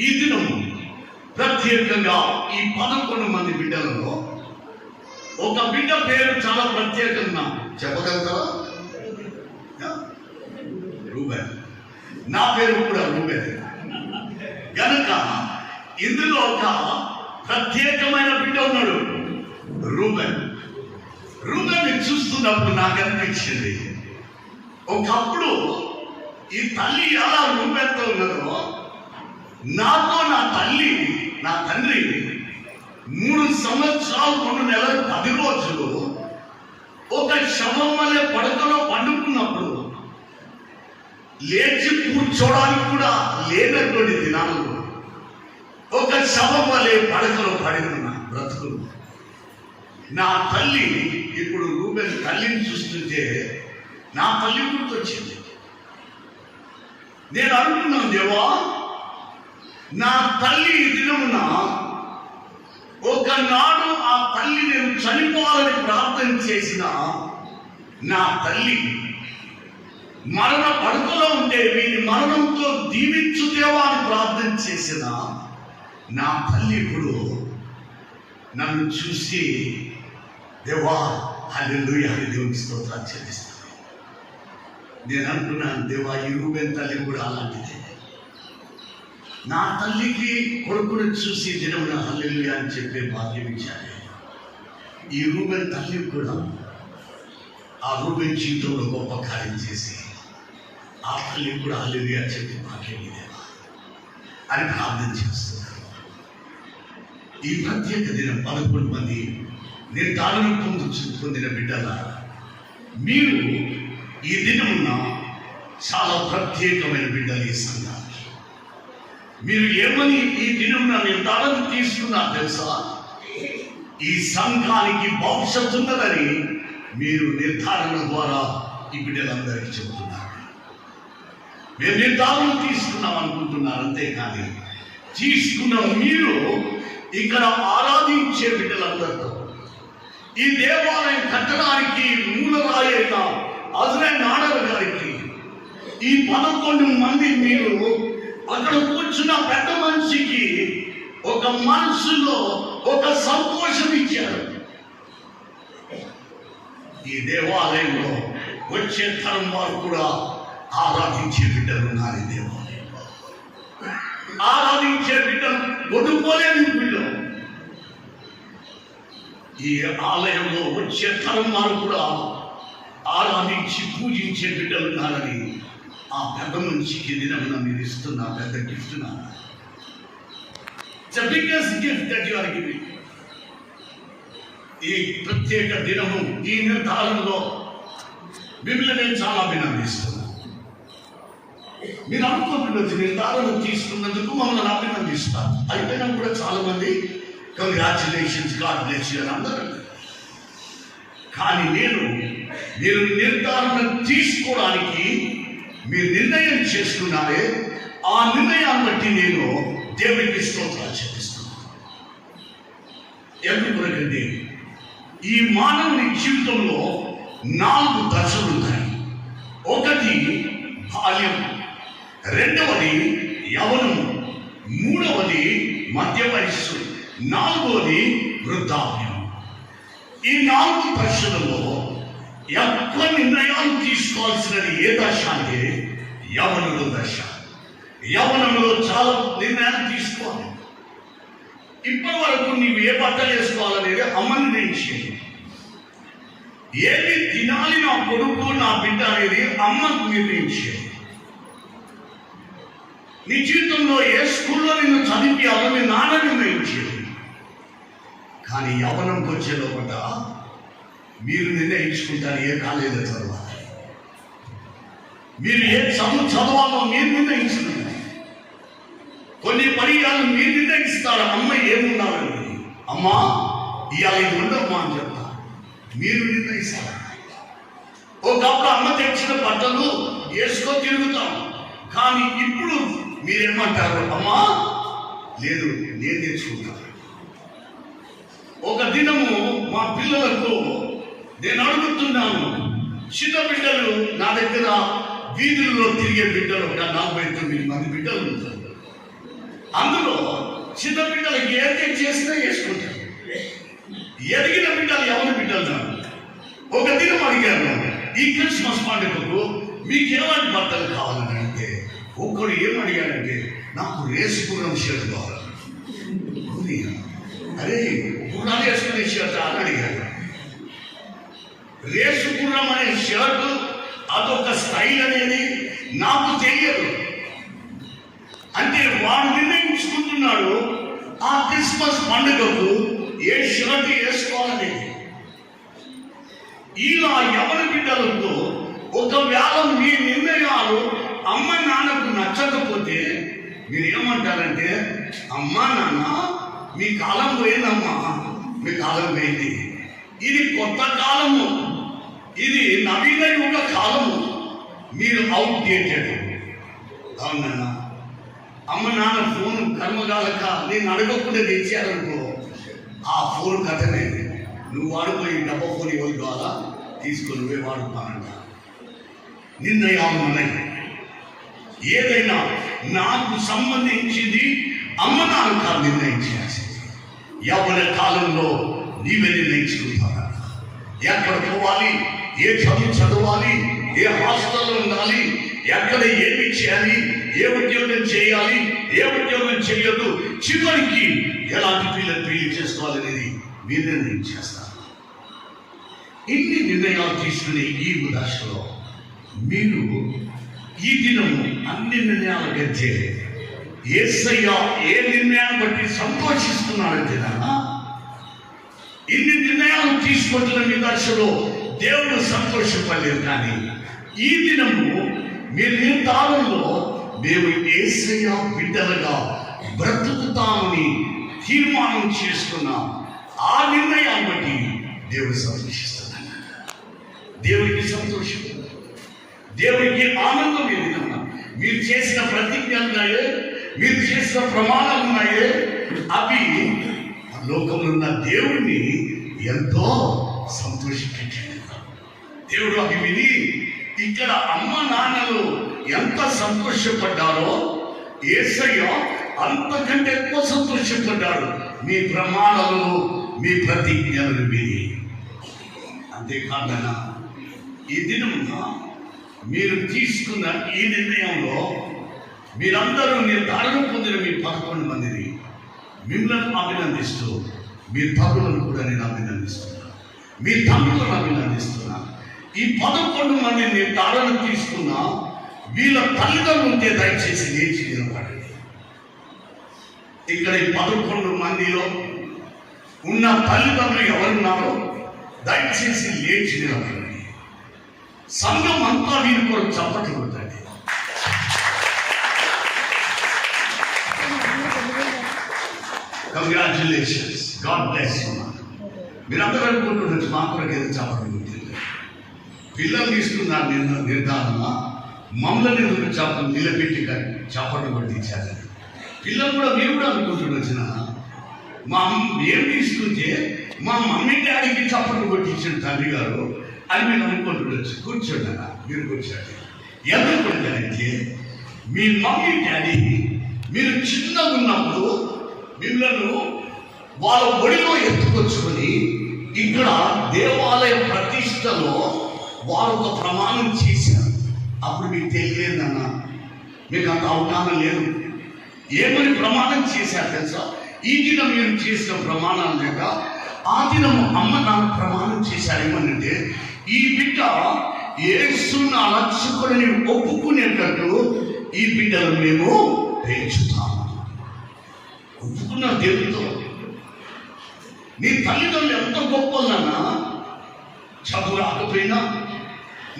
ఈ దినం ప్రత్యేకంగా ఈ 11 మంది బిడ్డలలో ఒక బిడ్డ పేరు చాలా ప్రత్యేకంగా చెప్పగలుగుతారా? రూబెన్. నా పేరు కూడా రూబెన్. కనుక ఇందులో ఒక ప్రత్యేకమైన బిడ్డ ఉన్నాడు, రూబెన్. రూబెన్ చూస్తున్నప్పుడు నాకు అనిపించింది, ఒకప్పుడు ఈ తల్లి ఎలా రూబెన్తో ఉన్నదో, నాతో నా తండ్రి 3 సంవత్సరాలు 2 నెలలు 10 రోజులు ఒక శవం వల్లే పడకలో పండుకున్నప్పుడు లేచి కూర్చోడానికి కూడా లేనటువంటి దినాలు ఒక శవం వల్లే పడకలో పడిన బ్రతుకులు. నా తల్లి ఇప్పుడు రూబెన్ తల్లిని చూస్తుంటే నా తల్లి గుర్తొచ్చింది. నేను అనుకున్నాను, దేవా నా తల్లి ఈ దినమున ఒకనాడు ఆ తల్లి నేను చనిపోవాలని ప్రార్థన చేసిన నా తల్లి మరణ పడుకలో ఉంటే వీని మరణంతో దీవించు దేవా అని ప్రార్థన చేసిన నా తల్లి ఇప్పుడు నన్ను చూసి దేవా హల్లెలూయా అని దేవునికి స్తోత్రాలు చెల్లిస్తాను. నేను అనుకున్నాను, దేవా ఈ రూబెన్ తల్లి కూడా అలాంటిదే. నా తల్లికి కొడుకును చూసి దినమున హల్లెలూయా అని చెప్పే భాగ్యం ఇచ్చాను. ఈ రూబెన్ తల్లి కూడా ఆ రూబెన్ జీవితంలో గొప్ప కార్యం చేసి ఆ తల్లి కూడా హల్లెలూయా చెప్పే భాగ్యం ఇదేవా అని ప్రార్థన చేస్తున్నాను. ఈ ప్రత్యేక దినం 11 మంది నిర్ధారణ పొందిన బిడ్డల మీరు ఈ దినమున చాలా ప్రత్యేకమైన బిడ్డలు. ఈ సంఘానికి మీరు ఏమని ఈ దినమున నిర్ధారణ తీసుకున్నారు తెలుసా? ఈ సంఘానికి భవిష్యత్తు ఉన్నదని మీరు నిర్ధారణ ద్వారా ఈ బిడ్డలందరికీ చెబుతున్నారు. మేము నిర్ధారణ తీసుకున్నాం అనుకుంటున్నారు, అంతేకాని తీసుకున్న మీరు ఇక్కడ ఆరాధించే బిడ్డలందరితో ఈ దేవాలయం కట్టడానికి మూలరాయి అయిన అజ్రైల్ నాడర్ గారికి ఈ 11 మంది మీరు అక్కడ కూర్చున్న పెద్ద మనిషికి ఒక మనసులో ఒక సంతోషం ఇచ్చారు. ఈ దేవాలయంలో వచ్చే తరం వారు కూడా ఆరాధించే బిడ్డలు ఉన్నారు. ఈ దేవాలయంలో ఆరాధించే బిడ్డలు కొనుక్కోలేని బిడ్డలు ఈ ఆలయంలో వచ్చే తరం వారు కూడా ఆరాధించి పూజించే బిడ్డలు ఉన్నారని ఆ పెద్ద మనిషికి దినమున మీరు ఇస్తున్న పెద్ద gift. It's the biggest gift that you are giving. ఈ ప్రత్యేక దినము ఈ నిర్ధారణలో మిమ్మల్ని నేను చాలా అభినందిస్తున్నాను. మీరు అనుకుంటున్నది నిర్ధారణ తీసుకున్నందుకు మమ్మల్ని అభినందిస్తారు. అయిపోయినా కూడా చాలా మంది కంగ్రాచులేషన్స్, గాడ్ బ్లెస్ యు అని అందరూ. కానీ మీరు నిర్ధారణ తీసుకోవడానికి మీరు నిర్ణయం చేసుకున్నారే, ఆ నిర్ణయాన్ని బట్టి నేను దేవునికి స్తోత్రాలు చెల్లిస్తున్నాను. ఎందుకంటే ఈ మానవుని జీవితంలో 4 దశలు ఉంటాయి. ఒకటి బాల్యం, రెండవది యవ్వనము, మూడవది మధ్య వయస్సు, 4వది వృద్ధాప్యం. ఈ 4 దశలలో ఎక్కువ నిర్ణయాలు తీసుకోవాల్సినది ఏ దశ అంటే యవ్వనంలో దశ. యవ్వనంలో చాలా నిర్ణయాలు తీసుకోవాలి. ఇప్పటి వరకు నీవు ఏ బట్టలు వేసుకోవాలనేది అమ్మ నిర్ణయించేది. ఏది తినాలి నా కొడుకు నా బిడ్డ అనేది అమ్మ నిర్ణయించేది. నీ జీవితంలో ఏ స్కూల్లో నిన్ను చదివించాలో మీ నాన్న నిర్ణయించేది. కానీ యవ్వనంకి వచ్చే లోపల మీరు నిర్ణయించుకుంటారు ఏ కాలేజీలో చదవాలి, మీరు ఏ చదవాలో మీరు నిర్ణయించుకుంటారు. కొన్ని పర్యాలు మీరు నిర్ణయిస్తారు. అమ్మ ఏముండాలని, అమ్మా ఇవాళ ఇది ఉండమ్మా అని చెప్తారు. మీరు నిర్ణయిస్తారు. ఒకప్పుడు అమ్మ తెచ్చిన బట్టలు వేసుకో తిరుగుతాం. కానీ ఇప్పుడు మీరేమంటారు? అమ్మా లేదు నేను తెచ్చుకుంటాను. ఒక దినము మా పిల్లలకు నేను అడుగుతున్నాను, చిన్న బిడ్డలు నా దగ్గర వీధుల్లో తిరిగే బిడ్డలు ఒక 49 మంది బిడ్డలు ఉంటారు. అందులో చిన్న బిడ్డలకి ఏం చేసినా వేసుకుంటారు. ఎదిగిన బిడ్డలు ఎవరి బిడ్డలు ఒక దినం అడిగాను, ఈ క్రిస్మస్ పండుగకు మీకు ఎలాంటి బట్టలు కావాలని అంటే ఒక్కడు ఏమడిగాడంటే నాకు రేసు గుర్రం షర్ట్ కావాలి. అరే గుర్రాలు వేసుకునే షర్ట్ అని అడిగాడు. రేసు గుర్రం అనే షర్ట్ అదొక స్టైల్ అనేది నాకు తెలియదు. అంటే వాడు నిర్ణయించుకుంటున్నాడు ఆ క్రిస్మస్ పండుగకు ఏ షర్ట్ వేసుకోవాలనేది. ఇలా ఎవరి బిడ్డలతో ఒకవేళ మీ నిర్ణయాలు అమ్మ నాన్నకు నచ్చకపోతే మీరు ఏమంటారంటే అమ్మా నాన్న మీ కాలం పోయిందమ్మా, మీ కాలం పోయింది, ఇది కొత్త కాలము, ఇది నవీన యుగ కాలము, మీరు అవుట్డేటెడ్. అవునన్నా అమ్మ నాన్న ఫోన్ కర్మగాలక నేను అడగకుండా తెచ్చారనుకో ఆ ఫోన్ కథనే, నువ్వు వాడుకోయి డబ్బా ఫోన్ ఇవ్వదు కావాలా తీసుకొని నువ్వే వాడుకోనంట. నిర్ణయాలు ఉన్నాయి. ఏదైనా నాకు సంబంధించింది అమ్మ నాన్న కాదు నిర్ణయించాల్సింది. యవ్వన కాలంలో నీవే నిర్ణయించుకుంటారా ఎక్కడ పోవాలి, ఏ చదువు చదవాలి, ఏ హాస్టల్లో ఉండాలి, ఎక్కడ ఏమి చేయాలి, ఏ ఉద్యోగం చేయాలి, ఏ ఉద్యోగం చేయొద్దు, చివరికి ఎలాంటి పిల్లలు పెళ్లి చేసుకోవాలనేది మీరు నిర్ణయించేస్తారు. ఇన్ని నిర్ణయాలు తీసుకునే ఈ దశలో మీరు ఈ దినము అన్ని నిర్ణయాలు గడిచే యేసయ్య ఏ నిర్ణయాన్ని బట్టి సంతోషిస్తున్నాడంటే ఇన్ని నిర్ణయాలు తీసుకుంటున్న మీ దశలో దేవుడు సంతోషపడలేదు. కానీ ఈ దినము మీరు నిర్ధారణలో మేము యేసయ్య బిడ్డలుగా బ్రతుకుతామని తీర్మానం చేసుకున్నాం. ఆ నిర్ణయాన్ని బట్టి దేవుడు సంతోషిస్తున్నాడు. దేవుడికి సంతోషం, దేవుడికి ఆనందం. ఏదైనా మీరు చేసిన ప్రతిజ్ఞలు ఉన్నాయే, మీరు చేసిన ప్రమాణాలు ఉన్నాయే, అవి లోకంలో ఉన్న దేవుడిని ఎంతో సంతోషపెట్టాడు. దేవుడు అవి విని ఇక్కడ అమ్మ నాన్నలు ఎంత సంతోషపడ్డారో యేసయ్య అంతకంటే ఎక్కువ సంతోషపడ్డాడు మీ ప్రమాణాలను, మీ ప్రతిజ్ఞలను విని. అంతేకాదన్నా ఈ దినమున మీరు తీసుకున్న ఈ నిర్ణయంలో మీరందరూ నిర్ధారణ పొందిన మీ 11 మందిని మిమ్మల్ని అభినందిస్తూ మీ తల్లులను కూడా నేను అభినందిస్తున్నాను, మీ తండ్రులను అభినందిస్తున్నాను. ఈ 11 మందిని నిర్ధారణ తీసుకున్న వీళ్ళ తల్లిదండ్రులు ఉంటే దయచేసి లేచి నిలబడండి. ఇక్కడ ఈ 11 మందిలో ఉన్న తల్లిదండ్రులు ఎవరున్నారో దయచేసి లేచి నిలబడండి. సంఘం అంతా వీరి కొరకు చప్పట్లు కొట్టండి. Congratulations, God bless you. మీరందరూ అనుకుంటున్నారు మా కొరకు ఏదో చప్పట్లు కొట్టింది. పిల్లలు తీసుకున్నారు నిర్ధారణ మమ్మల్ని ఎందుకు చప్పట్లు నిలబెట్టి చప్పట్లు కొట్టించారు. పిల్లలు కూడా మేము కూడా అనుకుంటున్న మా ఏం తీసుకుంటే మా మమ్మీ డాడీకి చప్పట్లు కొట్టించిన తండ్రి గారు అని మీరు అనుకుంటుండొచ్చు. కూర్చోండి, మీరు కూర్చోండి. ఎందుకు కొట్టారంటే మీ మమ్మీ డాడీ మీరు చిన్నగా ఉన్నప్పుడు మిమ్మల్ని వాళ్ళ ఒడిలో ఎత్తుకొచ్చుకొని ఇక్కడ దేవాలయ ప్రతిష్టలో వారు ఒక ప్రమాణం చేశారు. అప్పుడు మీకు తెలియలేదన్న, మీకు అంత అవగాహన లేదు. ఏమని ప్రమాణం చేశారు తెలుసా? ఈ దినం మీరు చేసిన ప్రమాణాలు లేక ఆ దినము అమ్మ నాకు ప్రమాణం చేశారు. ఏమనంటే ఈ బిడ్డ యేసును అలర్చుకొని ఒప్పుకునేటట్టు ఈ బిడ్డలు మేము పెంచుతాము. ఒప్పుకున్న దేవుడితో నీ తల్లిదండ్రులు ఎంత గొప్పలన్నా, చదువు రాకపోయినా,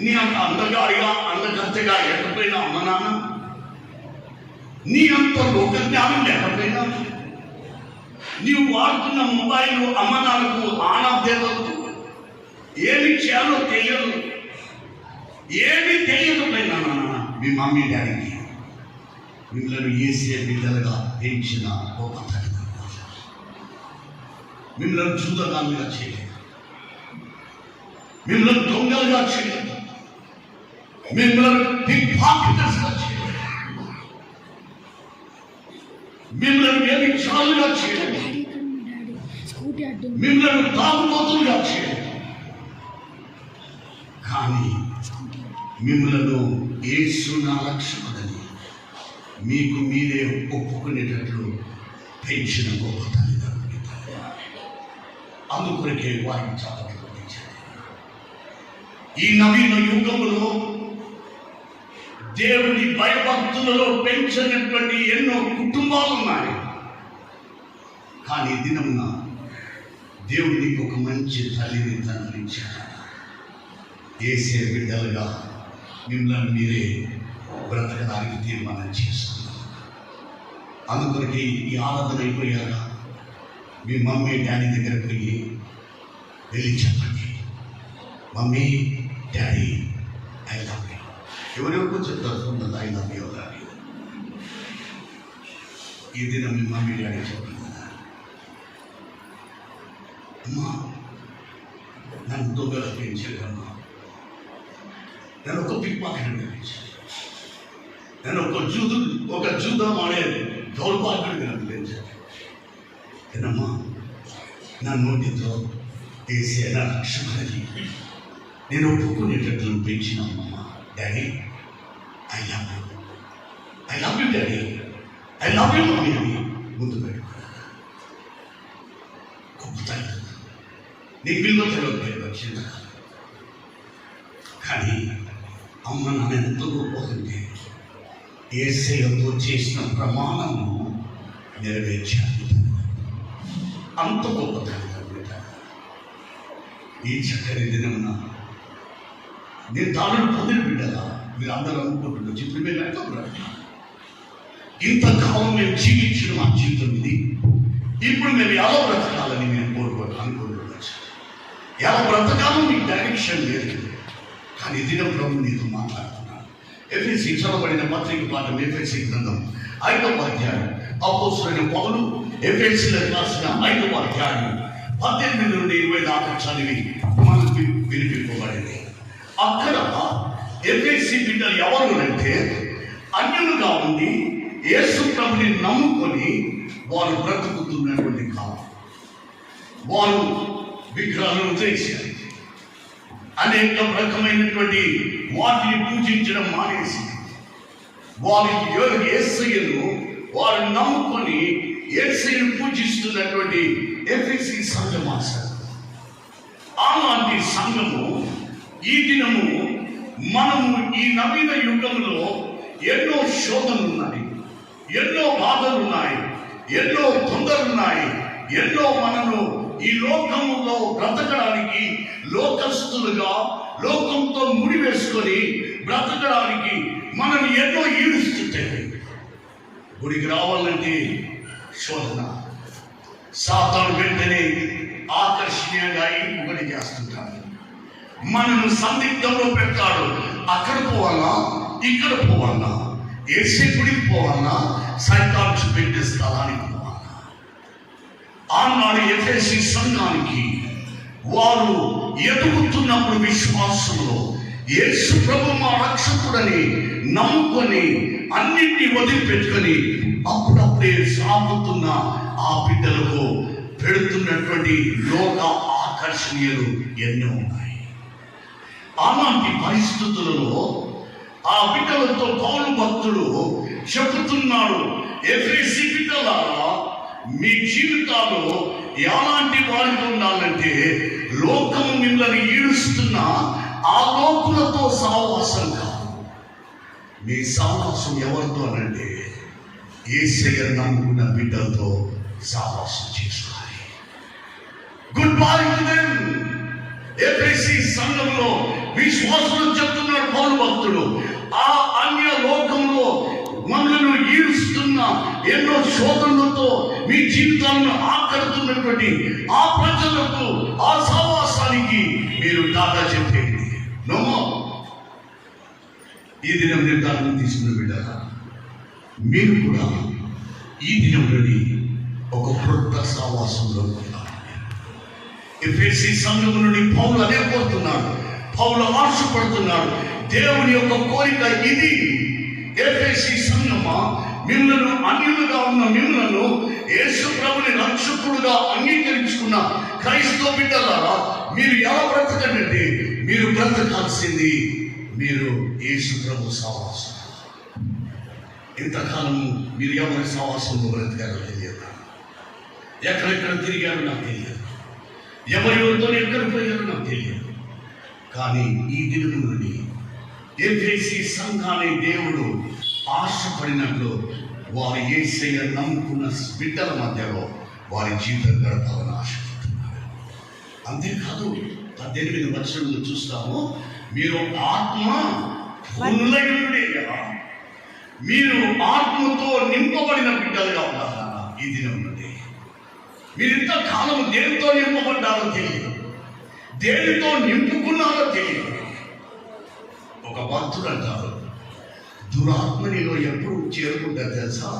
నీ అంత అందగాడిగా అందగత్తెగా లేకపోయినా అమ్మ నాన్న, నీ అంత లోక జ్ఞానం లేకపోయినా, నీవు వాడుతున్న మొబైల్ అమ్మ నాన్నకు ఆనదేవదు, ఏమి చేయాలో తెలియదు, ఏమి తెలియకపోయినా నాన్న మీ మమ్మీ డాడీకి మిమ్మల్ని ఏసే బిడ్డలుగా పెంచిన గొప్ప తల్లిదండ్రులు. మిమ్మల్ని జూదగాలుగా చేయలేదు, మిమ్మల్ని దొంగలుగా చేయలేదు, మిమ్మల్ని పిక్ పాకెటర్స్గా చేయలేదు. మిమ్మల్ని వ్యభిచారులుగా చేయలేదు, మిమ్మల్ని తాగుబోతులుగా చేయలేదు, కానీ మిమ్మల్ని యేసు నా రక్షకుడని మీకు మీరే ఒప్పుకునేటట్లు పెంచిన గొప్ప తల్లిదండ్రులు. అందుకొరకే వారికి చప్పట్లు కొట్టించారు. ఈ నవీన యుగంలో దేవుని భయభక్తులలో పెంచినటువంటి ఎన్నో కుటుంబాలు ఉన్నాయి. కానీ దినమున దేవునికి ఒక మంచి తల్లిని తండ్రిచ్చాడు. యేసే బిడ్డలుగా మిమ్మల్ని మీరే బ్రతకడానికి తీర్మానం చేసుకున్నారు. అందుకొరకి ఈ ఆరాధన అయిపోయాక మీ మమ్మీ డాడీ దగ్గరకు పోయి వెళ్ళి చెప్పండి, mummy daddy I love you. ఎవరెవరికో చెప్తారు ఐ లవ్ యూ అని. ఈ దినం మీ మమ్మీ డాడీ చెప్పండి, అమ్మా నన్ను దొంగలు పెంచారమ్మా, నన్ను ఒక పిక్ పాకెట్ పెంచారు, నేను ఒక జూదం ఆడే దౌర్భాగ్యుడిగా నన్ను పెంచారు. ఏనమ్మా నా నోటితో వేసే నా రక్షకుడిని నేను ఒప్పుకునేటట్లు పెంచిన అమ్మమ్మ. Daddy I love you, I love you daddy, I love you mummy అని ముందు పెట్టుకున్నాను. గొప్ప తల్లి నీకు విలువ తెలియదు వచ్చింది, కానీ అమ్మ నన్ను ఎంత గొప్పదంటే యేసయ్యతో చేసిన ప్రమాణము నెరవేర్చాను. అంత గొప్ప తల్లిదండ్రులు. ఈ చక్కని దినమున నేను తాను పొందిన బిడ్డగా మీరు అందరూ అనుకుంటున్నారు, ఇప్పుడు మేము ఎంత ఇంతకాలం మేము జీవించిన మా జీవితం ఇది, ఇప్పుడు మేము ఎలా బ్రతకాలని మేము అనుకుంటున్నాను. ఎలా బ్రతకాలో మీకు డైరెక్షన్ లేదు, కానీ దినం ప్రభు నీతో మాట్లాడుతున్నాను. ఎఫెసీ చదవబడిన పత్రిక పాఠం ఎఫెసీ గ్రంథం 5వ అధ్యాయం. అపోస్తలుడైన పౌలు ఎఫెసీలకు రాసిన 5వ అధ్యాయం 18 నుండి 20 దాకా చదివి మనకు వినిపింపబడింది. అక్కడ ఎఫెసీ బిడ్డలు ఎవరు అంటే అన్యులుగా ఉండి యేసు ప్రభుని నమ్ముకొని వారు బ్రతుకుతున్నటువంటి కాలం. వారు విగ్రహాలను చేశారు, అనేక రకమైనటువంటి వాటిని పూజించడం మానేసి వారి యేసయ్యను వారు నమ్ముకొని యేసయ్యను పూజిస్తున్నటువంటి ఎఫెసీ సంఘం. అలాంటి సంఘము ఈ దినము మనము ఈ నవీన యుగంలో ఎన్నో శోధనలు ఉన్నాయి, ఎన్నో బాధలు ఉన్నాయి, ఎన్నో తొందరలున్నాయి, ఎన్నో మనను ఈ లోకములో బ్రతకడానికి లోకస్తులుగా లోకంతో ముడివేసుకొని బ్రతకడానికి మనల్ని ఎన్నో ఈడుస్తుంటాయి. గుడికి రావాలంటే శోధన, సాతాను వెంటనే ఆకర్షణీయంగా ఇంకొకటి చేస్తుంటాడు, మనను సందిగ్ధంలో పెడతాడు. అక్కడ పోవాలా, ఇక్కడ పోవాలా, ఏసే గుడికి పోవాలా, సైతాను చూపెట్టే స్థలానికి పోవాలా. ఆనాడు ఎఫెసీ సంఘానికి వారు ఎదుగుతున్నప్పుడు విశ్వాసంలో యేసు ప్రభు మా రక్షకుడని నమ్ముకొని అన్నింటినీ వదిలిపెట్టుకొని అప్పుడప్పుడే సాగుతున్న ఆ బిడ్డలకు పెడుతున్నటువంటి లోక ఆకర్షణీయులు ఎన్నో ఉన్నాయి. అలాంటి పరిస్థితులలో ఆ బిడ్డలతో పౌలు భక్తుడు చెబుతున్నాడు, ఎఫెసీ బిడ్డలారా మీ జీవితాలు ఎలాంటి వారితో ఉండాలంటే లోకము మిమ్మల్ని ఈడుస్తున్న ఆ లోకులతో సహవాసం కాదు. మీ సహవాసం ఎవరితో అనంటే యేసయ్య నమ్ముకున్న బిడ్డలతో సహవాసం చేసుకోవాలి. Good morning to them. ఎఫెసీ సంఘంలో విశ్వాసులు చెప్తున్నాడు పౌలు భక్తుడు, ఆ అన్య లోకంలో మనలను ఈడుస్తున్న ఎన్నో శోధనలతో మీ జీవితాలను ఆకడుతున్నటువంటి ఆ ప్రజలకు, ఆ సహవాసానికి మీరు టాటా చెప్పేది నమ్మో. ఈ దినం నిర్ధారణ తీసుకున్న బిడ్డగా మీరు కూడా ఈ దినంలోని ఒక క్రొత్త సహవాసంలో ఉన్నారు. ఎఫెసీ సంఘం నుండి పౌలు అదే కోరుతున్నాడు, పౌలు ఆశపడుతున్నాడు. దేవుని యొక్క కోరిక ఇది. ఎఫెసీ సంఘమా, మిమ్మల్ని అన్యులుగా ఉన్న మిమ్మల్ని యేసు ప్రభుని రక్షకుడుగా అంగీకరించుకున్న క్రైస్తవ బిడ్డలారా, మీరు ఎలా బ్రతకండి? మీరు బ్రతకాల్సింది మీరు యేసు ప్రభు సహవాసం. ఇంతకాలం మీరు ఎవరి సహవాసంలో బ్రతికారో తెలియదు, ఎక్కడెక్కడ తిరిగారో నాకు తెలియదు, ఎవరితో ఎక్కడ పోయారో నాకు తెలియదు. కానీ ఈ దినం నుండి ఎఫెసీ సంఘాన్ని దేవుడు ఆశపడినట్లు వారు యేసయ్య నమ్ముకున్న బిడ్డల మధ్యలో వారి జీవితం గడపాలని ఆశపడుతున్నారు. అంతేకాదు 18 వచనంలో చూస్తాము, మీరు ఆత్మ పూర్ణులైనదే కదా, మీరు ఆత్మతో నింపబడిన బిడ్డలుగా ఉన్నారా. ఈ దినం నుండి మీరు ఇంతకాలం దేనితో నింపబడ్డారో తెలియదు, దేనితో నింపుకున్నారో తెలియదు. ఒక భక్తుడు అంటారు, దురాత్మ నీలో ఎప్పుడు చేరుకుంటారు తెలుసా?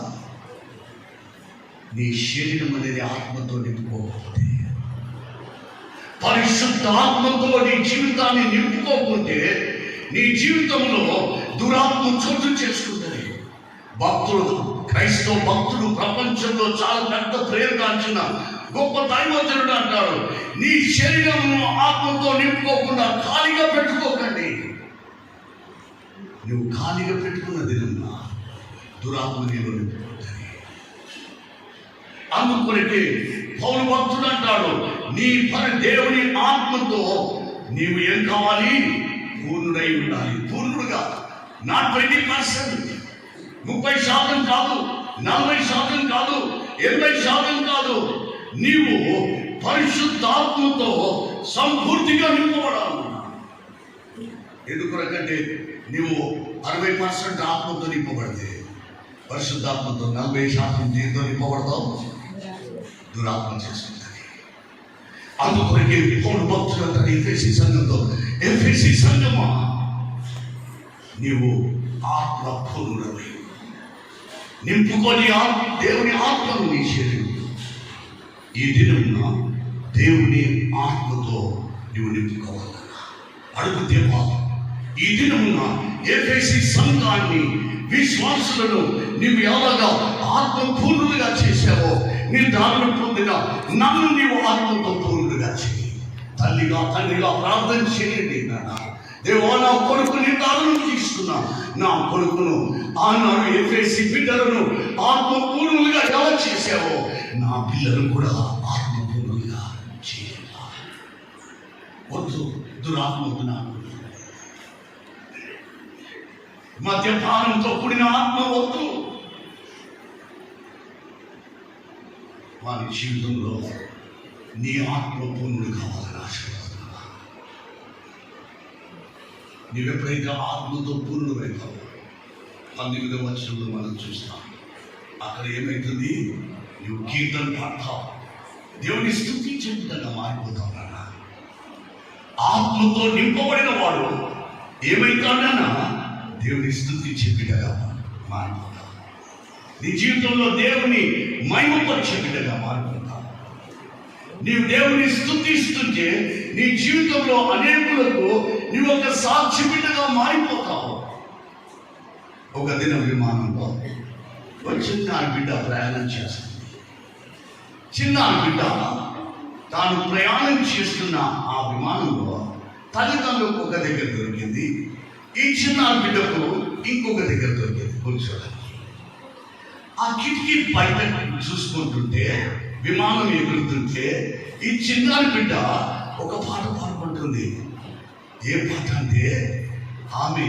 నీ శరీరం అనేది ఆత్మతో నింపుకోకపోతే, పరిశుద్ధ ఆత్మతో నీ జీవితాన్ని నింపుకోకుంటే నీ జీవితంలో దురాత్మ చోటు చేసుకుంటుంది. భక్తులు, క్రైస్తవ భక్తులు ప్రపంచంలో చాలా పెద్ద ప్రేరగాంచిన గొప్ప దైవజనుడు అంటారు, నీ శరీరము ఆత్మతో నింపుకోకుండా ఖాళీగా పెట్టుకోకండి. నువ్వు ఖాళీగా పెట్టుకున్న దినమున దురాత్మ నీలో నింపుకుంటుంది. అందుకొరకే పౌలు భక్తుడు అంటాడు, నీ దేవుని ఆత్మతో నీవు ఏం కావాలి? పూర్ణుడై ఉండాలి. పూర్ణుడుగా, నాట్ 20%, 30% కాదు, 40% కాదు, 80% కాదు. నీవు పరిశుద్ధాత్మతో సంపూర్తిగా నింపబడాలి. ఎందుకంటే నీవు 60% ఆత్మతో నింపబడితే, పరిశుద్ధాత్మతో 40% దీంతో నింపబడతావు, దురాత్మ చేసుకుంటుంది. అందుకొరకే పౌలు భక్తుడు అంటాడు ఎఫెసీ సంఘంతో, ఎఫెసీ సంఘమా, నీవు ఆత్మ పూర్ణుడవై నింపుకొని దేవుని ఆత్మను నీ శరీరం. ఈ దినమున దేవుని ఆత్మతో నీవు నింపుకోవాలన్నా అడుగు దేవా. ఈ దినమున ఎఫెసీ సంఘాన్ని, విశ్వాసులను నీవు ఎలాగా ఆత్మ పూర్ణులుగా చేశావో, నిర్ధారణ పొందిన నన్ను నీవు ఆత్మతో పూర్ణులుగా చేయి. తల్లిగా తండ్రిగా ప్రార్థన చేయండి. నాన్న దేవా, నా కొడుకు నిర్ధారణ తీసుకున్నా, నా కొడుకును ఆనాడు ఎఫెసీ బిడ్డలను ఆత్మ పూర్ణులుగా ఎలా చేశావో నా పిల్లలను కూడా ఆత్మ పూర్ణులుగా చేయాలి. వద్దు దురాత్మకు, నాకు మద్యపానంతో కూడిన ఆత్మ వద్దు. వారి జీవితంలో నీ ఆత్మ పూర్ణుడు కావాలని ఆశపడుతున్నా. నీవెప్పుడైతే ఆత్మతో పూర్ణుడైతావు, 19వ వచనంలో మనం చూస్తాం, అక్కడ ఏమైతుంది? నువ్వు కీర్తన పాడతావు, దేవుని స్తుతించే విధంగా మారిపోతావు. నాన్న ఆత్మతో నింపబడిన వాడు ఏమైతాడన్నా దేవుని స్తుతించే బిడ్డగా మారిపోతావు. నీ జీవితంలో దేవుని మహిమపరిచే బిడ్డగా మారిపోతావు. నీవు దేవుని స్తుతిస్తుంటే నీ జీవితంలో అనేకులకు నీవు ఒక సాక్షి బిడ్డగా మారిపోతావు. ఒక దినం విమానంలో ఒక చిన్న బిడ్డ ప్రయాణం చేస్తుంది. చిన్న బిడ్డ తాను ప్రయాణం చేస్తున్న ఆ విమానంలో తల్లిదండ్రులకు ఒక దగ్గర దొరికింది, ఈ చిన్న బిడ్డకు ఇంకొక దగ్గర దొరికింది కూర్చోడానికి. ఆ కిటికీ బయట చూసుకుంటుంటే, విమానం ఎగురుతుంటే, ఈ చిన్నారి బిడ్డ ఒక పాట పాడుకుంటుంది. ఏ పాట అంటే ఆమె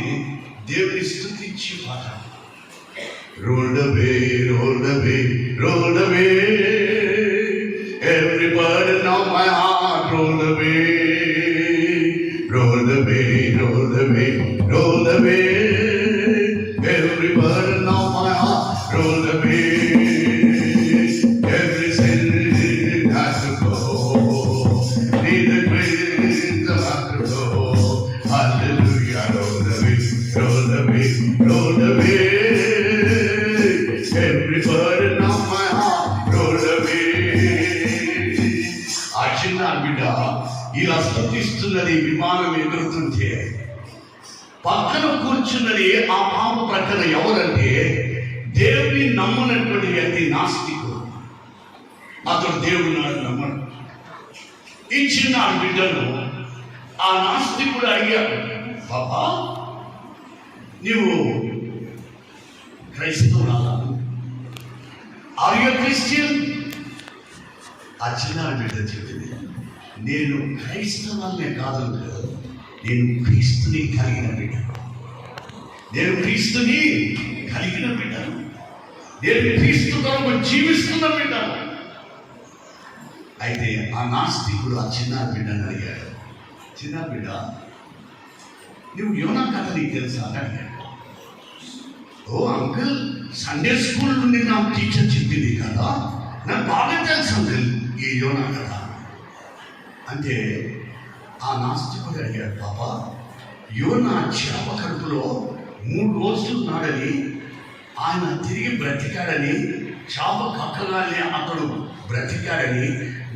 దేవుని స్తుతించే పాట. Roll away, roll away, roll away, every burden of my heart, roll away, roll away, roll away, roll away, every burden of my heart, roll away, every sin has to go, need the grace has to go, hallelujah, roll away, roll away, roll away, every burden of my heart, roll away. ఆ చిన్న బిడ్డ ఇలా స్తుతిస్తున్నది విమానం ఎగురుతుంటే, పక్కన కూర్చున్నది ఆ పాప ప్రక్కన ఎవరంటే దేవుని నమ్మనటువంటి వ్యక్తి నాస్తికుడు. అతడు దేవుని నమ్మడు. ఈ చిన్న బిడ్డను ఆ నాస్తికుడు అడిగాడు, పాపా నీవు క్రైస్తవురాలా? Are you Christian? ఆ చిన్న బిడ్డ చెప్పింది, నేను క్రైస్తవాన్నే కాదు, నేను క్రీస్తుని కలిగిన బిడ్డను. నేను క్రీస్తుని కలిగిన బిడ్డను. నేను క్రీస్తు కొరకు జీవిస్తున్న బిడ్డను. అయితే ఆ నాస్తికుడు ఆ చిన్న బిడ్డను అడిగాడు, చిన్న బిడ్డ నువ్వు యోనా కథ నీకు తెలుసా అని అడిగాడు. ఓ అంకుల్, సండే స్కూల్ నుండి నా టీచర్ చెప్పింది కదా, నాకు బాగా తెలుసు అంకుల్ ఈ యోనా కథ అంటే. ఆ నాస్తికుడు అడిగాడు, పాప యోనా చేప కడుపులో 3 రోజులు ఉన్నాడని, ఆయన తిరిగి బ్రతికాడని, చేప కక్కగానే అతడు బ్రతికాడని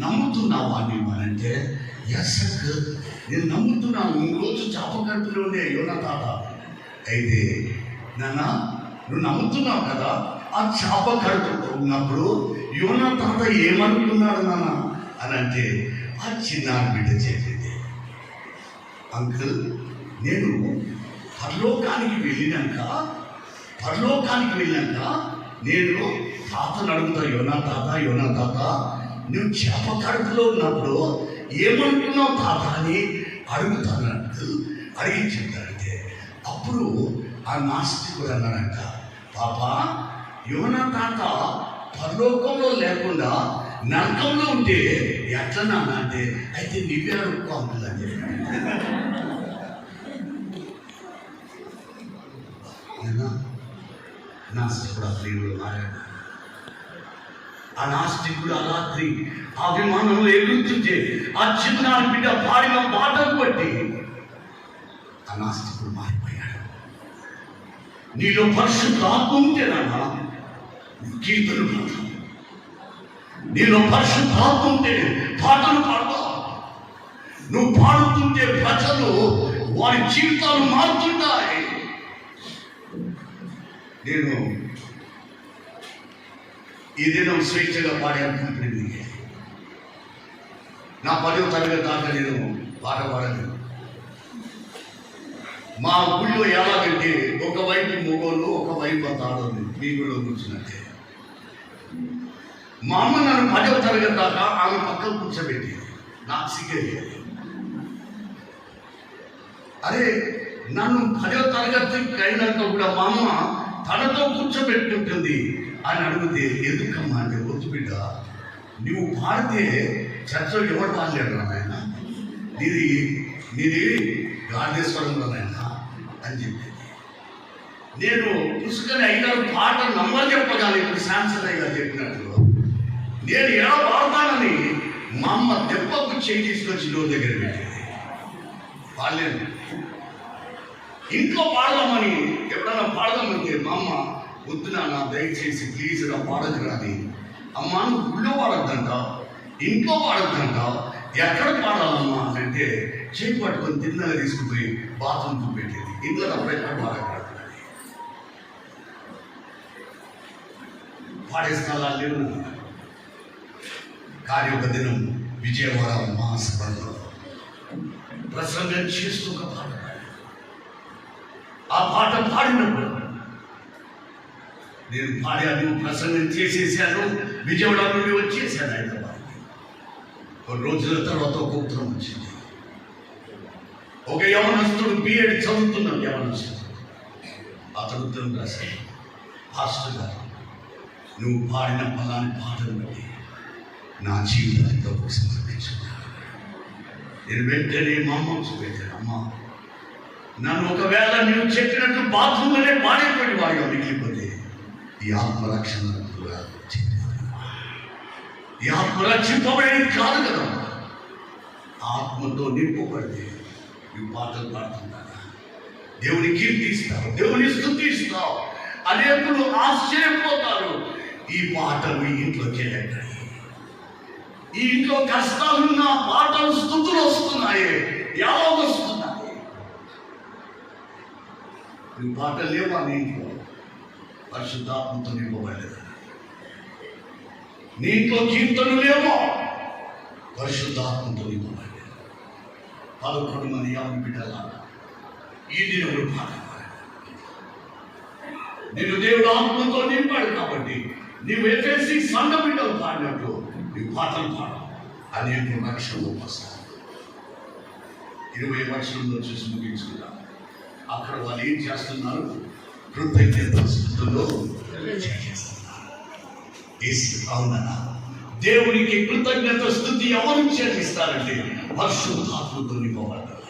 నమ్ముతున్నావా నీవు అంటే, ఎస్ అంకుల్ నేను నమ్ముతున్నాను, 3 రోజులు చేప కడుపులోనే యోనా తాత. అయితే నాన్న నువ్వు నమ్ముతున్నావు కదా, ఆ చేప కడుపులో ఉన్నప్పుడు యోనా తాత ఏమనుకున్నాడు నాన్న అని అంటే, ఆ చిన్న బిడ్డ చెప్పింది, అంకుల్ నేను పరలోకానికి వెళ్ళినాక నేను తాతను అడుగుతా, యోనా తాత నువ్వు చేప కడుపులో ఉన్నప్పుడు ఏమనుకున్నావు తాత అని అడుగుతాను అంకుల్. అడిగి చెప్తాడంటే అప్పుడు ఆ నాస్తికుడు అన్నాడంట, పాపా యోనా తాత పరలోకంలో లేకుండా నరకంలో ఉంటే ఎట్లా నాన్న అంటే, అయితే నువ్వే అడుక్కో అంకుల్ అని నాస్తికుడు ఆ ప్రియుడు మారాడు. ఆ నాస్తికుడు ఆ రాత్రి ఆ విమానంలో ఎగురుతుంటే ఆ చిన్న బిడ్డ పాడిన పాటలు బట్టి ఆ నాస్తికుడు మారిపోయాడు. నీలో పరిశుద్ధాత్మ ఉంటే నాన్న కీర్తనలు పాడతావు, నీలో పరిశుద్ధాత్మ ఉంటే పాటలు పాడతావు. నువ్వు పాడుతుంటే ప్రజలు వారి జీవితాలు మారుతుంటాయి. నేను ఈ దినం స్వేచ్ఛగా పాడాలనుకుంటుంది. నా 10వ తరగతి దాకా నేను పాట పాడలేదు. మా ఊళ్ళో ఎలాగంటే ఒకవైపు మొగోళ్ళు ఒకవైపు ఆడోళ్ళు మీ కూడా కూర్చున్నట్టే. మా అమ్మ నన్ను 10వ తరగతి దాకా ఆమె పక్కన కూర్చోబెట్టి నాకు సిగ్గయ్యేది. అరే నన్ను 10వ తరగతికి అయినాక కూడా మా అమ్మ తనతో కూర్చోబెట్టుకుంటుంది అని అడిగితే, ఎందుకమ్మా అంటే, వద్దు బిడ్డ నువ్వు పాడితే చర్చలో ఎవరు పాడలేడు నాయన, నీది గాంధేశ్వరంలో నాయన అని చెప్పింది. నేను పుస్తకని అయ్యారు పాట నమ్మని చెప్పగానే ఇప్పుడు శాంసన్ అయ్య గారు చెప్పినట్లు నేను ఎలా పాడతానని మా అమ్మ దెబ్బకు చేయి తీసుకొచ్చి డోర్ దగ్గర పెట్టింది. పాడలేను. ఇంట్లో పాడదామని ఎప్పుడన్నా పాడదామంటే మా అమ్మ, వద్దు నాన్న దయచేసి ప్లీజ్ ఇలా పాడదు అని. అమ్మ నువ్వు గుళ్ళో పాడద్దంటావు, ఇంట్లో పాడద్దంటావు, ఎక్కడ పాడాలమ్మా అని అంటే చేయి పట్టుకొని తిన్నగా తీసుకుపోయి బాత్రూమ్ చూపెట్టేది. ఇంట్లో అప్పుడే పాడగలుగుతుంది. పాడే స్థలాలు లేవు. కానీ ఒక దినం విజయవాడ మహాసభలో ప్రసంగం చేస్తూ ఒక పాట, ఆ పాట పాడినప్పుడు నేను పాడాను, ప్రసంగం చేసేసాను, విజయవాడ నుండి వచ్చేసాను హైదరాబాద్. కొన్ని రోజుల తర్వాత ఒక ఉత్తరం వచ్చింది. ఒక యవనస్తుడు బిఎడ్ చదువుతున్నాడు. యవనస్తుడు అతడు ఉత్తరం రాశాడు, పాస్టర్ గారు నువ్వు పాడిన పలాని పాటను బట్టి నా జీవితంతో సమర్పించుకున్నాను. నేను వెంటనే మా అమ్మ చూపెట్టాను, అమ్మ నన్ను ఒకవేళ నువ్వు చెప్పినట్టు బాత్రూంలోనే పాడేటువంటి వాడిగా మిగిలిపోతే ఈ ఆత్మరక్షణ ఈ ఆత్మరక్షింపబడేది కాదు కదా. ఆత్మతో నింపబడితే నువ్వు పాటలు పాడుతున్నారా, దేవుని కీర్తిస్తావు, దేవుని స్తుతిస్తావు, అనేకులు ఆశ్చర్యపోతారు. ఈ పాటలు ఇంట్లోకి వెళ్ళాయి. ఈ ఇంట్లో కష్టాలున్న పాటలు స్తుతులు వస్తున్నాయి, ఎలా వస్తున్నాయి. ఈ పాటలు లేవా నీ ఇంట్లో? పరిశుద్ధాత్మతో నింపబడలేదు. నీ ఇంట్లో కీర్తనలేమో పరిశుద్ధాత్మతో నింపబడలేదు. 11 మంది యావన బిడ్డలారా ఈ దినములు పాట నేను దేవుడు ఆత్మతో నింపాడు కాబట్టి నీవు ఎఫెసీ సంఘ బిడ్డలు పాడినట్టు నీ పాటలు పాడు. అనేక రక్షణలు వస్తాయి. 20 వర్షంలో చూసి ముగించుకున్నాను. అక్కడ వాళ్ళు ఏం చేస్తున్నారు? కృతజ్ఞత స్తుతులు చేస్తున్నారు. అవునా? దేవునికి కృతజ్ఞత స్తుతి ఎవరు చెల్లిస్తారంటే పరిశుద్ధాత్మతో నింపబడ్డారు.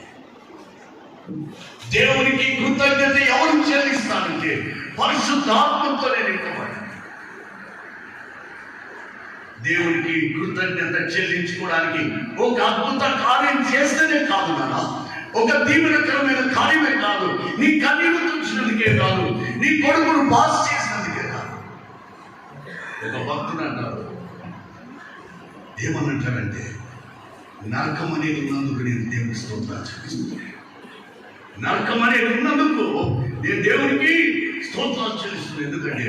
దేవునికి కృతజ్ఞత ఎవరు చెల్లిస్తారంటే పరిశుద్ధాత్మతోనే నింపబడ్డారు. దేవునికి కృతజ్ఞత చెల్లించుకోవడానికి ఒక అద్భుత కార్యం చేస్తేనే కాదు నాన్న, ఒక దీవెనకరమైన కార్యమే కాదు, నీ కన్నీరు తుడిచినందుకే కాదు, నీ కొడుకును పాస్ చేసినందుకే కాదు. ఒక భక్తుడు అంటారు, ఏమనంటారంటే నరకం అనేది ఉన్నందుకు నేను దేవుని స్తోత్రాలు చెల్లిస్తున్నాను. నరకం అనేది ఉన్నందుకు నేను దేవునికి స్తోత్రాలు చెల్లిస్తున్నాను. ఎందుకంటే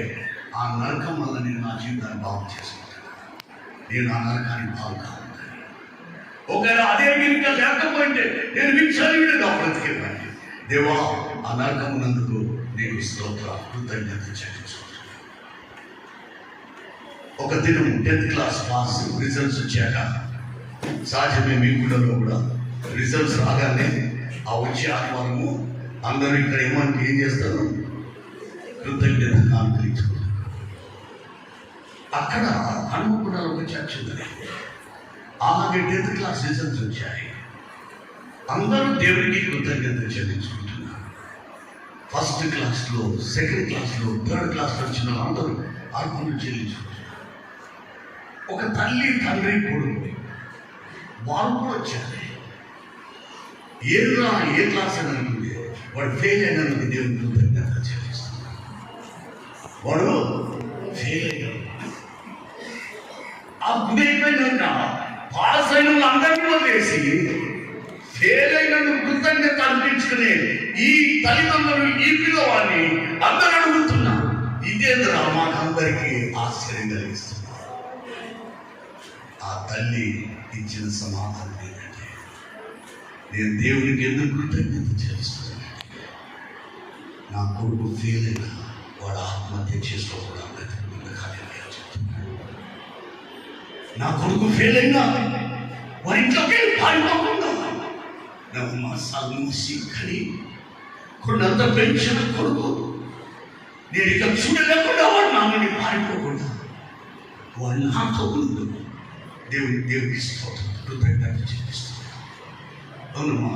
ఆ నరకం వల్ల నేను నా జీవితాన్ని బాగు చేసుకుంటాను. నేను ఆ నరకాన్ని బాగు కావాలి. ఒకవేళ అదే గిరిక లేకపోతే నేను విచ్చలవిడిగా బ్రతికేవాడిని. దేవా, ఆ నరకం ఉన్నందుకు నేను స్తోత్ర కృతజ్ఞత చెల్లించుకుంటాను. ఒక దినం 10th క్లాస్ పాస్ రిజల్ట్స్ వచ్చాక సహజమే మీ గుళ్ళలో కూడా రిజల్ట్స్ రాగానే ఆ వచ్చే ఆత్మము అందరూ ఇక్కడ ఏం చేస్తారు? కృతజ్ఞత కానుకరించుకుంటారు. అక్కడ హనుమకొండలో ఒక చర్చ్ ఉంది. అలాగే 10th క్లాస్ రిజల్ట్స్ వచ్చాయి. అందరూ దేవుడికి కృతజ్ఞత చెల్లించుకుంటున్నారు. 1st క్లాస్లో, 2nd క్లాస్లో, 3rd క్లాస్లో వచ్చిన అందరూ అర్పణలు చెల్లించుకుంటున్నారు. ఒక తల్లి, తండ్రి, కొడుకు వారు కూడా వచ్చారు. ఏదురా ఏ క్లాస్ అని అనుకుంటే వాడు ఫెయిల్ అయినందుకు దేవుని కృతజ్ఞత చెల్లిస్తున్నాడు. వాడు ఫెయిల్ అయినాడు. ఆ గురైపోయినాక పాస్ అయిన అందరినీ వదిలేసి ఫెయిల్ అయినందుకు కృతజ్ఞత అనిపించుకునే ఈ తల్లిదండ్రులు, ఈ పిల్లవాడిని అందరూ అడుగుతున్నారు, ఇదేంద్రా మాకు అందరికీ ఆశ్చర్యం కలిగిస్తుంది. ఆ తల్లి ఇచ్చిన సమాధానం ఏంటంటే, నేను దేవునికి ఎందుకు కృతజ్ఞత చెల్లిస్తున్నాను? నా కొడుకు ఫెయిల్ అయినా వాడు ఆత్మహత్య చేసుకోకుండా చెప్తున్నాడు. నా కొడుకు ఫెయిల్ అయినా వారి ఇంట్లోకి పారిపోకుండా నాకు మా సాగుసి కానీ కొండంత పెంచిన కొడుకు నేను ఇక చూడలేకుండా వాడు నామని పారిపోకుండా వాడు నాతో ముందు దేవునికి కృతజ్ఞత చెల్లిస్తున్నాను. అవునమ్మా,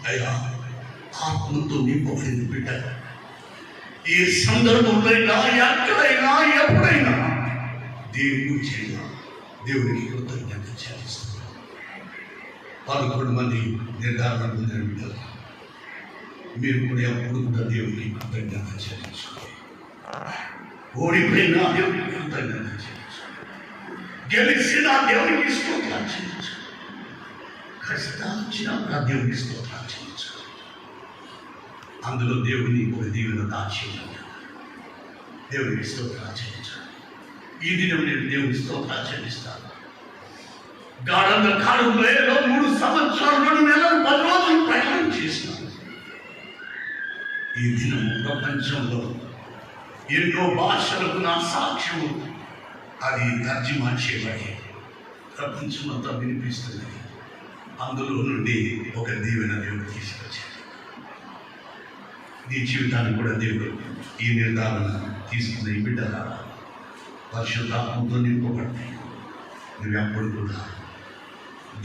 అయ్యా, ఆత్మతో నింపబడిన బిడ్డ ఈ సందర్భంలో ఎక్కడైనా ఎప్పుడైనా దేవునికి కృతజ్ఞత చెల్లిస్తున్నాను. 11 మంది నిర్ధారణ పొందిన బిడ్డలు మీరు కూడా ఎప్పుడు కూడా దేవునికి కృతజ్ఞత చెల్లించుకోండి. ఓడిపోయినా దేవునికి కృతజ్ఞత చెల్లించుకోండి. గెలిచిన దేవునికి స్తోత్రాలు చెల్లించుకోండి. కష్టాలు వచ్చినప్పుడు ఆ దేవునికి స్తోత్రాలు చెల్లించుకోండి. అందులో దేవుని ఒక దీవెన దాచి దేవునికి స్తోత్రాలు చెల్లించాలి. ఈ దినం నేను దేవుని స్తోత్రాలు చెల్లిస్తాను. గాఢంగా కాలంలో 3 సంవత్సరాలు 2 నెలలు 10 రోజులు ప్రయాణం చేసినాను. ఈ దినం ప్రపంచంలో ఎన్నో భాషలకు నా సాక్ష్యము అది తర్జుమా చేయబడి ప్రపంచమంతా వినిపిస్తున్నది. అందులో నుండి ఒక దీవెన దేవుడు తీసుకొచ్చాడు. నీ జీవితాన్ని కూడా దేవుడు ఈ నిర్ధారణ తీసుకున్న ఈ బిడ్డల పరిశుద్ధాత్మతో నింపబడతాయి. నువ్వు ఎప్పుడు కూడా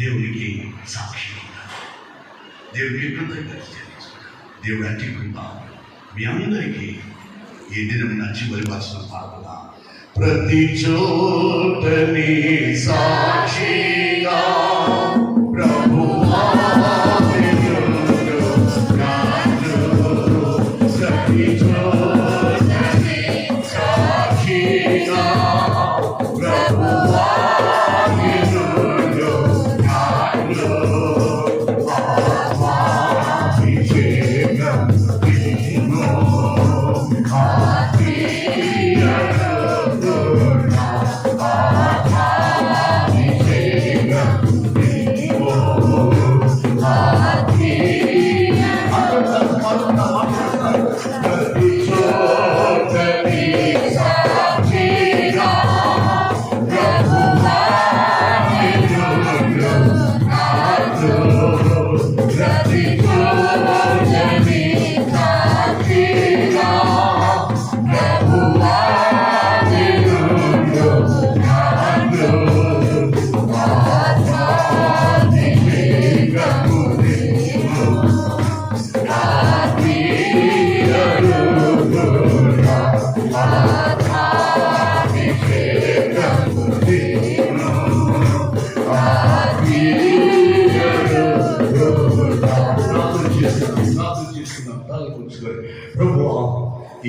దేవునికి సాక్షి ఉంటావు. దేవునికి కృతజ్ఞత చెల్లించుకుంటావు. దేవుడు అట్టి కృప మీ అందరికీ ఈ దినం నా చివరి వచనం పాడుతున్నా. ప్రతి చోటని సాక్షిగా ప్రభువా Happy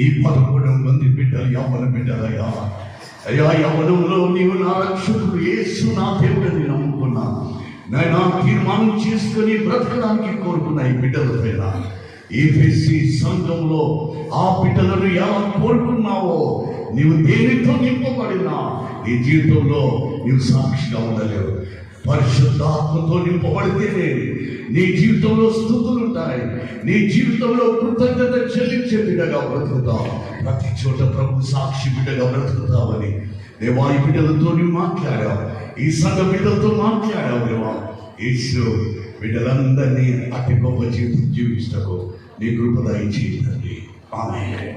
ఈ 11 మంది బిడ్డలు యవ్వన బిడ్డలయ్యా. అయ్యా, యవ్వనంలో నీవు నా రక్షకుడు యేసు నా దేవుడిని నమ్ముకున్నా నాయనా, తీర్మానం చేసుకొని బ్రతకడానికి కోరుకున్న ఈ బిడ్డల పైన ఏఫెసీ సంఘంలో ఆ బిడ్డలను ఎలా కోరుకున్నావో, నీవు దేనితో నింపబడినా నీ జీవితంలో నీవు సాక్షిగా ఉండలేవు. పరిశుద్ధాత్మతో నింపబడితేనే నీ జీవితంలో స్తుతులు ఉంటాయి. నీ జీవితంలో కృతజ్ఞత చెల్లించే బిడ్డగా బ్రతుకుతావు. ప్రతి చోట ప్రభు సాక్షి బిడ్డగా బ్రతుకుతావని దేవా, ఈ బిడ్డలతో నీవు మాట్లాడావు, ఈ సంఘ బిడ్డలతో మాట్లాడావు దేవా. యేసు బిడ్డలందరినీ అతి గొప్ప జీవితం జీవిస్తకు నీ కృప దయచేయండి. ఆమేన్.